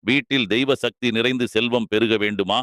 வீட்டில் தெய்வ சக்தி நிறைந்து செல்வம் பெருக வேண்டுமா?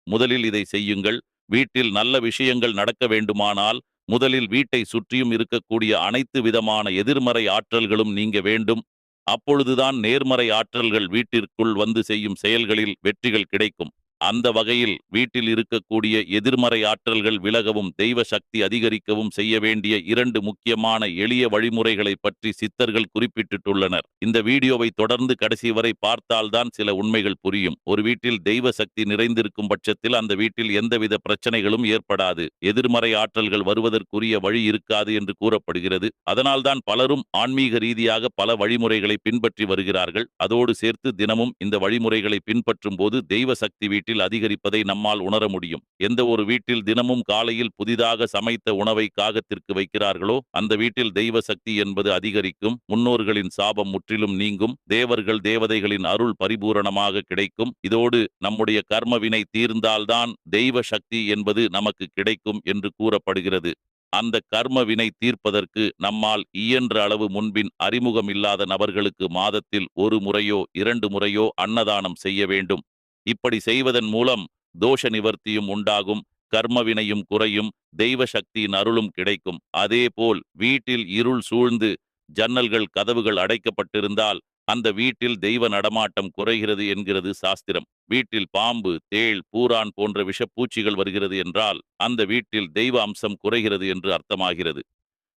முதலில் இதை செய்யுங்கள். வீட்டில் நல்ல விஷயங்கள் நடக்க வேண்டுமானால் முதலில் வீட்டை சுற்றியும் இருக்கக்கூடிய அனைத்து விதமான எதிர்மறை ஆற்றல்களும் நீங்க வேண்டும். அப்பொழுதுதான் நேர்மறை ஆற்றல்கள் வீட்டிற்குள் வந்து செய்யும் செயல்களில் வெற்றிகள் கிடைக்கும். அந்த வகையில் வீட்டில் இருக்கக்கூடிய எதிர்மறை ஆற்றல்கள் விலகவும் தெய்வ சக்தி அதிகரிக்கவும் செய்ய வேண்டிய 2 முக்கியமான எளிய வழிமுறைகளை பற்றி சித்தர்கள் குறிப்பிட்டுள்ளனர். இந்த வீடியோவை தொடர்ந்து கடைசி வரை பார்த்தால்தான் சில உண்மைகள் புரியும். ஒரு வீட்டில் தெய்வ சக்தி நிறைந்திருக்கும் பட்சத்தில் அந்த வீட்டில் எந்தவித பிரச்சனைகளும் ஏற்படாது. எதிர்மறை ஆற்றல்கள் வருவதற்குரிய வழி இருக்காது என்று கூறப்படுகிறது. அதனால்தான் பலரும் ஆன்மீக ரீதியாக பல வழிமுறைகளை பின்பற்றி வருகிறார்கள். அதோடு சேர்த்து தினமும் இந்த வழிமுறைகளை பின்பற்றும் போது தெய்வ சக்தி வீட்டில் அதிகரிப்பதை நம்மால் உணர முடியும். எந்த ஒரு வீட்டில் தினமும் காலையில் புதிதாக சமைத்த உணவை காகத்திற்கு வைக்கிறார்களோ அந்த வீட்டில் தெய்வ சக்தி என்பது அதிகரிக்கும். முன்னோர்களின் சாபம் முற்றிலும் நீங்கும். தேவர்கள் தேவதைகளின் அருள் பரிபூரணமாக கிடைக்கும். இதோடு நம்முடைய கர்ம வினை தீர்ந்தால்தான் தெய்வ சக்தி என்பது நமக்கு கிடைக்கும் என்று கூறப்படுகிறது. அந்த கர்ம வினை தீர்ப்பதற்கு நம்மால் இயன்ற அளவு முன்பின் அறிமுகம் இல்லாத நபர்களுக்கு மாதத்தில் 1 முறையோ 2 முறையோ அன்னதானம் செய்ய வேண்டும். இப்படி செய்வதன் மூலம் தோஷ நிவர்த்தியும் உண்டாகும். கர்மவினையும் குறையும். தெய்வ சக்தியின் அருளும் கிடைக்கும். அதேபோல் வீட்டில் இருள் சூழ்ந்து ஜன்னல்கள் கதவுகள் அடைக்கப்பட்டிருந்தால் அந்த வீட்டில் தெய்வ நடமாட்டம் குறைகிறது என்கிறது சாஸ்திரம். வீட்டில் பாம்பு, தேள், பூரான் போன்ற விஷப்பூச்சிகள் வருகிறது என்றால் அந்த வீட்டில் தெய்வ அம்சம் குறைகிறது என்று அர்த்தமாகிறது.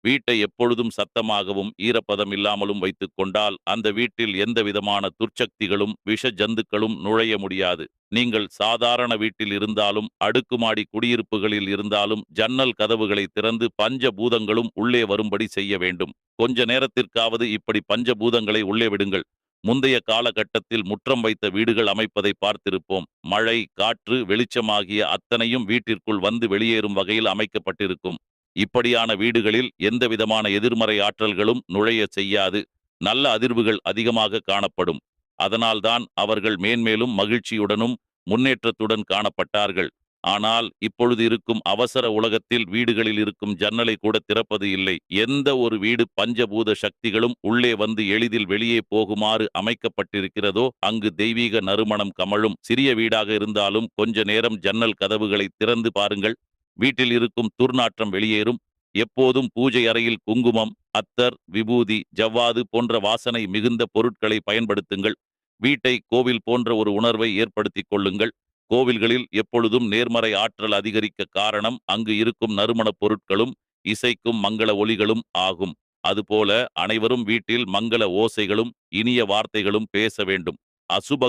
வீட்டை எப்பொழுதும் சத்தமாகவும் ஈரப்பதம் இல்லாமலும் வைத்துக் கொண்டால் அந்த வீட்டில் எந்த விதமான துர்ச்சக்திகளும் விஷ ஜந்துக்களும் நுழைய முடியாது. நீங்கள் சாதாரண வீட்டில் இருந்தாலும் அடுக்குமாடி குடியிருப்புகளில் இருந்தாலும் ஜன்னல் கதவுகளை திறந்து பஞ்ச பூதங்களும் உள்ளே வரும்படி செய்ய வேண்டும். கொஞ்ச நேரத்திற்காவது இப்படி பஞ்சபூதங்களை உள்ளே விடுங்கள். முந்தைய காலகட்டத்தில் முற்றம் வைத்த வீடுகள் அமைப்பதை பார்த்திருப்போம். மழை, காற்று, வெளிச்சமாகிய அத்தனையும் வீட்டிற்குள் வந்து வெளியேறும் வகையில் அமைக்கப்பட்டிருக்கும். இப்படியான வீடுகளில் எந்த விதமான எதிர்மறை ஆற்றல்களும் நுழைய செய்யாது. நல்ல அதிர்வுகள் அதிகமாக காணப்படும். அதனால்தான் அவர்கள் மேன்மேலும் மகிழ்ச்சியுடனும் முன்னேற்றத்துடன் காணப்பட்டார்கள். ஆனால் இப்பொழுது இருக்கும் அவசர உலகத்தில் வீடுகளில் இருக்கும் ஜன்னலை கூட திறப்பது இல்லை. எந்த ஒரு வீடு பஞ்சபூத சக்திகளும் உள்ளே வந்து எளிதில் வெளியே போகுமாறு அமைக்கப்பட்டிருக்கிறதோ அங்கு தெய்வீக நறுமணம் கமழும். சிறிய வீடாக இருந்தாலும் கொஞ்ச நேரம் ஜன்னல் கதவுகளை திறந்து பாருங்கள். வீட்டில் இருக்கும் துர்நாற்றம் வெளியேறும். எப்போதும் பூஜை அறையில் குங்குமம், அத்தர், விபூதி, ஜவ்வாது போன்ற வாசனை மிகுந்த பொருட்களை பயன்படுத்துங்கள். வீட்டை கோவில் போன்ற ஒரு உணர்வை ஏற்படுத்திக் கொள்ளுங்கள். கோவில்களில் எப்பொழுதும் நேர்மறை ஆற்றல் அதிகரிக்க காரணம் அங்கு இருக்கும் நறுமணப் பொருட்களும் இசைக்கும் மங்கள ஒலிகளும் ஆகும். அதுபோல அனைவரும் வீட்டில் மங்கள ஓசைகளும் இனிய வார்த்தைகளும் பேச வேண்டும். அசுப